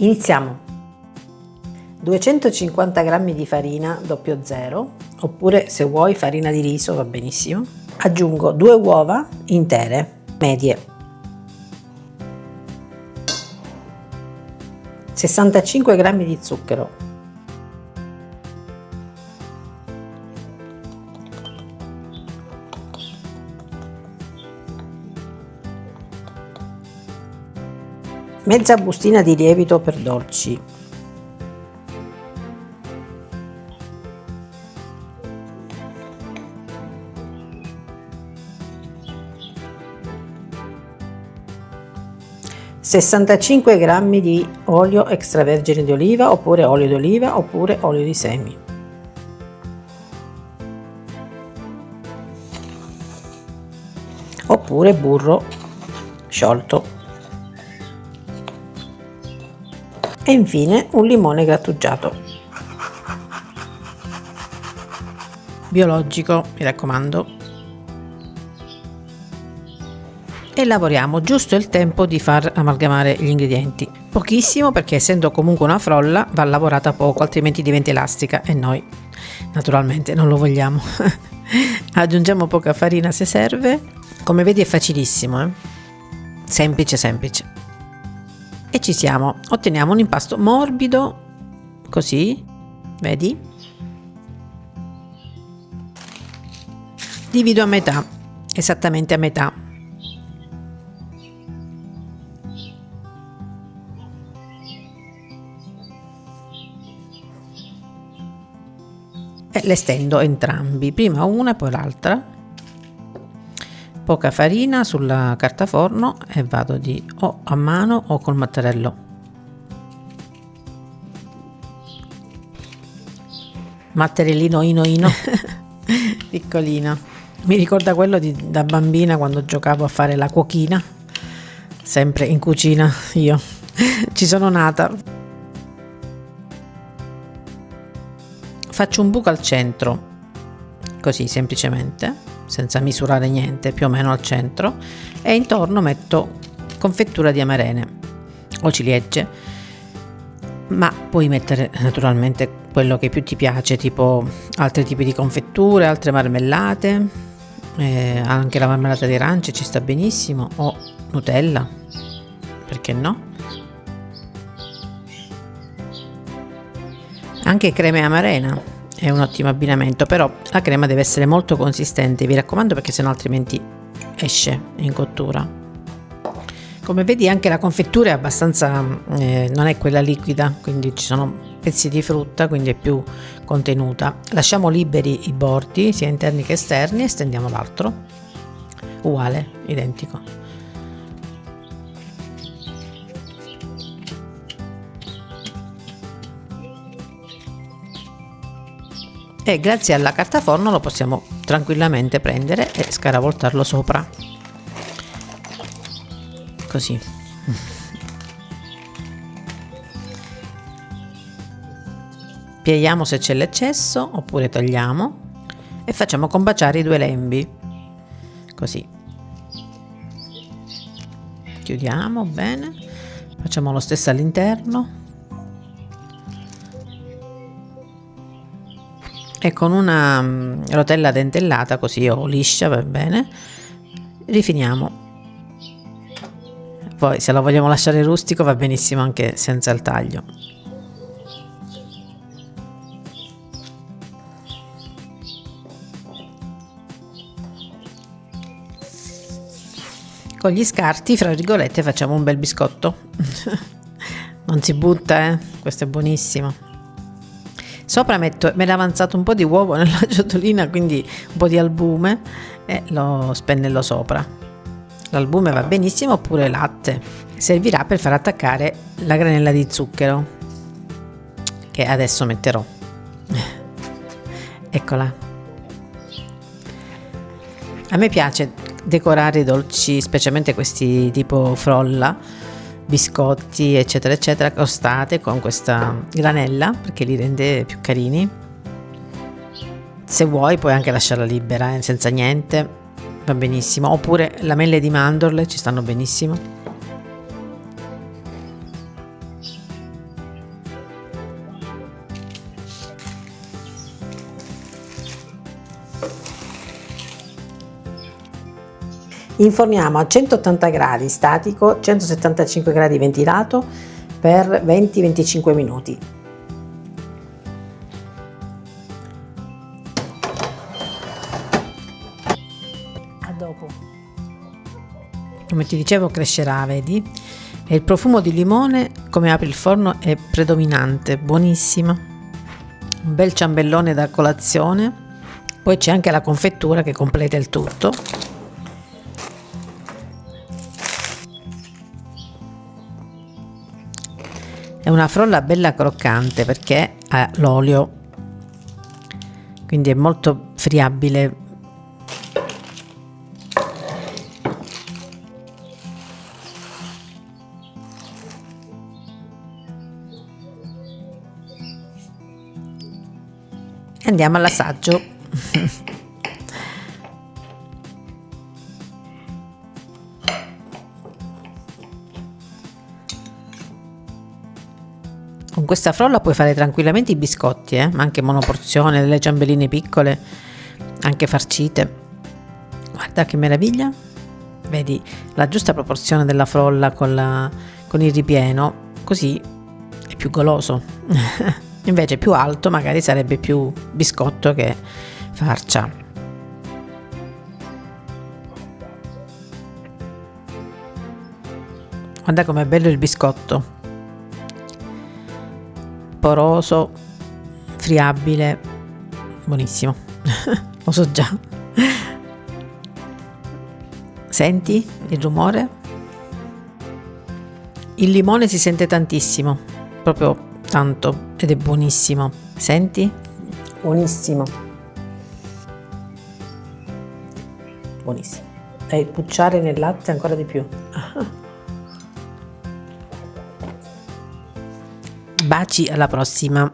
Iniziamo. 250 g di farina 00, oppure se vuoi farina di riso va benissimo. Aggiungo 2 uova intere, medie, 65 g di zucchero, mezza bustina di lievito per dolci, (65 g di olio extravergine di oliva, oppure olio di oliva, oppure olio di semi), oppure burro sciolto, e infine un limone grattugiato, biologico, mi raccomando. E lavoriamo giusto il tempo di far amalgamare gli ingredienti, pochissimo, perché essendo comunque una frolla va lavorata poco, altrimenti diventa elastica e noi naturalmente non lo vogliamo. Aggiungiamo poca farina se serve. Come vedi è facilissimo, semplice semplice. E ci siamo. Otteniamo un impasto morbido, così, vedi? Divido a metà, esattamente a metà. E le stendo entrambi, prima una e poi l'altra. Poca farina sulla carta forno e vado o a mano o col mattarello. Mattarellino ino piccolino, mi ricorda quello da bambina quando giocavo a fare la cuochina, sempre in cucina io ci sono nata. Faccio un buco al centro, così semplicemente, senza misurare niente, più o meno al centro, e intorno metto confettura di amarene o ciliegie, ma puoi mettere naturalmente quello che più ti piace, tipo altri tipi di confetture, altre marmellate, anche la marmellata di arance ci sta benissimo, o Nutella, perché no? Anche crema e amarena è un ottimo abbinamento, però la crema deve essere molto consistente, vi raccomando, perché sennò altrimenti esce in cottura. Come vedi anche la confettura è abbastanza, non è quella liquida, quindi ci sono pezzi di frutta, quindi è più contenuta. Lasciamo liberi i bordi, sia interni che esterni, e stendiamo l'altro, uguale, identico. E grazie alla carta forno lo possiamo tranquillamente prendere e scaravoltarlo sopra, così. Pieghiamo se c'è l'eccesso, oppure togliamo, e facciamo combaciare i 2 lembi, così. Chiudiamo bene, facciamo lo stesso all'interno. E con una rotella dentellata, così, o liscia, va bene, rifiniamo. Poi se lo vogliamo lasciare rustico va benissimo anche senza il taglio. Con gli scarti, fra virgolette, facciamo un bel biscotto. Non si butta, questo è buonissimo. Sopra me l'ha avanzato un po' di uovo nella ciotolina, quindi un po' di albume, e lo spennello sopra. L'albume va benissimo, oppure latte. Servirà per far attaccare la granella di zucchero, che adesso metterò. Eccola. A me piace decorare i dolci, specialmente questi tipo frolla, biscotti eccetera eccetera, crostate con questa granella, perché li rende più carini. Se vuoi puoi anche lasciarla libera, senza niente, va benissimo, oppure lamelle di mandorle ci stanno benissimo. Inforniamo a 180 gradi statico, 175 gradi ventilato per 20-25 minuti. A dopo. Come ti dicevo, crescerà, vedi? E il profumo di limone, come apri il forno, è predominante, buonissimo. Un bel ciambellone da colazione. Poi c'è anche la confettura che completa il tutto. È una frolla bella croccante perché ha l'olio, quindi è molto friabile. Andiamo all'assaggio. Con questa frolla puoi fare tranquillamente i biscotti, ma anche monoporzione, delle ciambelline piccole, anche farcite. Guarda che meraviglia! Vedi la giusta proporzione della frolla con il ripieno, così è più goloso. Invece più alto magari sarebbe più biscotto che farcia. Guarda com'è bello il biscotto, poroso, friabile, buonissimo. Lo so già. Senti il rumore? Il limone si sente tantissimo, proprio tanto, ed è buonissimo. Senti? Buonissimo. Buonissimo. E pucciare nel latte ancora di più. Baci, alla prossima.